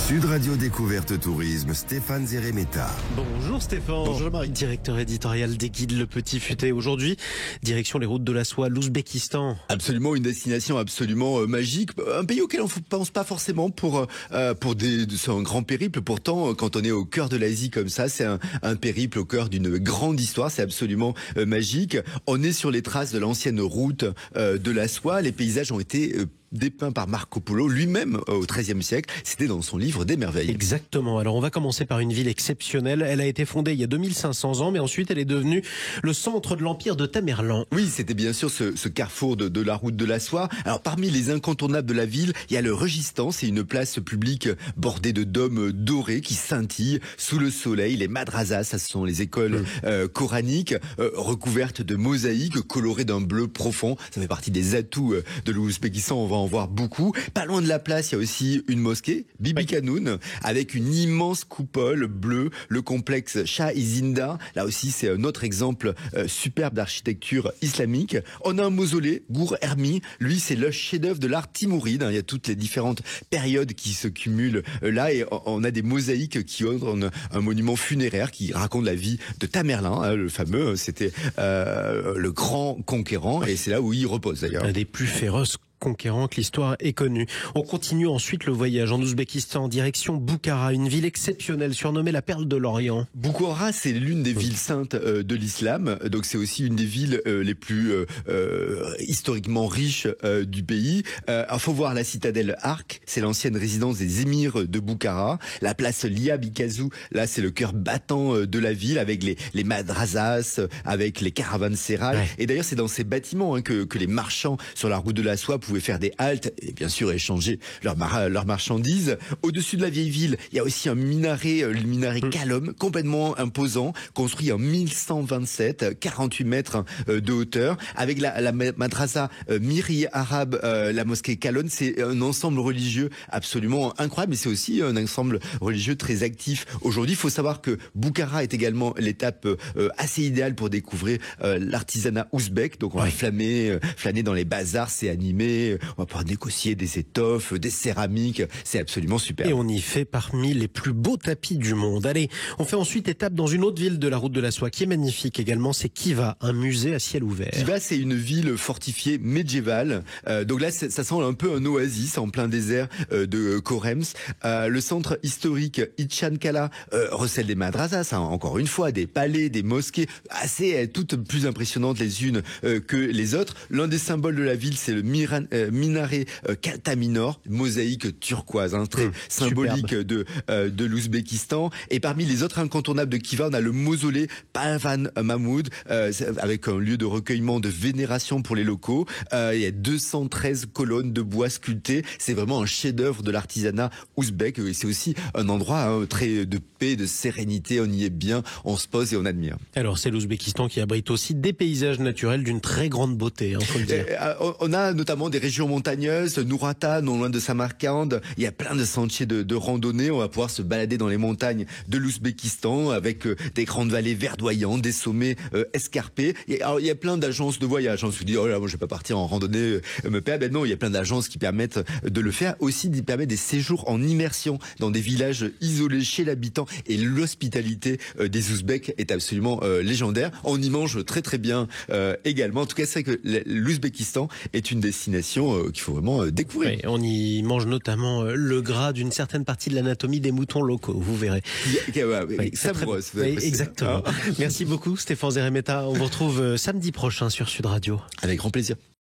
Sud Radio Découverte Tourisme, Stéphane Zeremeta. Bonjour Stéphane. Bonjour Marie. Directeur éditorial des Guides Le Petit Futé. Aujourd'hui, direction les routes de la soie, l'Ouzbékistan. Absolument, une destination absolument magique. Un pays auquel on ne pense pas forcément pour c'est un grand périple. Pourtant, quand on est au cœur de l'Asie comme ça, c'est un périple au cœur d'une grande histoire. C'est absolument magique. On est sur les traces de l'ancienne route de la soie. Les paysages ont été dépeint par Marco Polo lui-même au XIIIe siècle. C'était dans son livre des merveilles. Exactement. Alors on va commencer par une ville exceptionnelle. Elle a été fondée il y a 2500 ans, mais ensuite elle est devenue le centre de l'empire de Tamerlan. Oui, c'était bien sûr ce carrefour de la route de la soie. Alors parmi les incontournables de la ville, il y a le Registan. C'est une place publique bordée de dômes dorés qui scintillent sous le soleil. Les madrasas, ça ce sont les écoles coraniques recouvertes de mosaïques colorées d'un bleu profond. Ça fait partie des atouts de l'Ouzbékistan. On va en voir beaucoup. Pas loin de la place, il y a aussi une mosquée, Bibi Kanoun, avec une immense coupole bleue, le complexe Shah Izinda. Là aussi, c'est un autre exemple superbe d'architecture islamique. On a un mausolée, Gour Hermi. Lui, c'est le chef-d'œuvre de l'art timouride. Il y a toutes les différentes périodes qui se cumulent là, et on a des mosaïques qui ornent un monument funéraire qui raconte la vie de Tamerlan, le fameux. C'était le grand conquérant, et c'est là où il repose d'ailleurs. Un des plus féroces conquérant que l'histoire est connue. On continue ensuite le voyage en Ouzbékistan en direction Boukhara, une ville exceptionnelle surnommée la Perle de l'Orient. Boukhara, c'est l'une des villes saintes de l'islam, donc c'est aussi une des villes les plus historiquement riches du pays. Il faut voir la citadelle Ark, c'est l'ancienne résidence des émirs de Boukhara. La place Lia Bikazu, là c'est le cœur battant de la ville, avec les madrasas, avec les caravansérails. Ouais. Et d'ailleurs c'est dans ces bâtiments que les marchands sur la route de la soie pouvaient faire des haltes et bien sûr échanger leurs marchandises. Au-dessus de la vieille ville, il y a aussi un minaret, le minaret Kalom, complètement imposant, construit en 1127, 48 mètres de hauteur, avec la madrasa Miri Arabe, la mosquée Kalon. C'est un ensemble religieux absolument incroyable, mais c'est aussi un ensemble religieux très actif. Aujourd'hui, il faut savoir que Boukhara est également l'étape assez idéale pour découvrir l'artisanat ouzbek. Donc on va flâner dans les bazars, c'est animé. On va pouvoir négocier des étoffes, des céramiques. C'est absolument super. Et on y fait parmi les plus beaux tapis du monde. Allez, on fait ensuite étape dans une autre ville de la route de la soie qui est magnifique également. C'est Khiva, un musée à ciel ouvert. Khiva, c'est une ville fortifiée médiévale. Donc là, ça sent un peu un oasis en plein désert de Korems. Le centre historique Itchankala recèle des madrasas, encore une fois, des palais, des mosquées, toutes plus impressionnantes les unes que les autres. L'un des symboles de la ville, c'est le minaret Kaltaminor, mosaïque turquoise, très symbolique de l'Ouzbékistan. Et parmi les autres incontournables de Khiva, on a le mausolée Pahlavan Mahmoud, avec un lieu de recueillement, de vénération pour les locaux. Il y a 213 colonnes de bois sculptées. C'est vraiment un chef-d'œuvre de l'artisanat ouzbek. Et c'est aussi un endroit très de paix, de sérénité. On y est bien, on se pose et on admire. Alors c'est l'Ouzbékistan qui abrite aussi des paysages naturels d'une très grande beauté, faut le dire. On a notamment des régions montagneuses, Nourata, non loin de Samarcande. Il y a plein de sentiers de randonnée. On va pouvoir se balader dans les montagnes de l'Ouzbékistan avec des grandes vallées verdoyantes, des sommets escarpés. Il y a plein d'agences de voyage. On se dit, oh là, moi, je vais pas partir en randonnée, me perdre. Non, il y a plein d'agences qui permettent de le faire. Aussi, ils permettent des séjours en immersion dans des villages isolés chez l'habitant. Et l'hospitalité des Ouzbeks est absolument légendaire. On y mange très très bien également. En tout cas, c'est vrai que l'Ouzbékistan est une destination qu'il faut vraiment découvrir. Oui, on y mange notamment le gras d'une certaine partie de l'anatomie des moutons locaux, vous verrez. Savoureuse. Oui, exactement. Merci beaucoup Stéphane Zeremeta. On vous retrouve samedi prochain sur Sud Radio. Avec grand plaisir.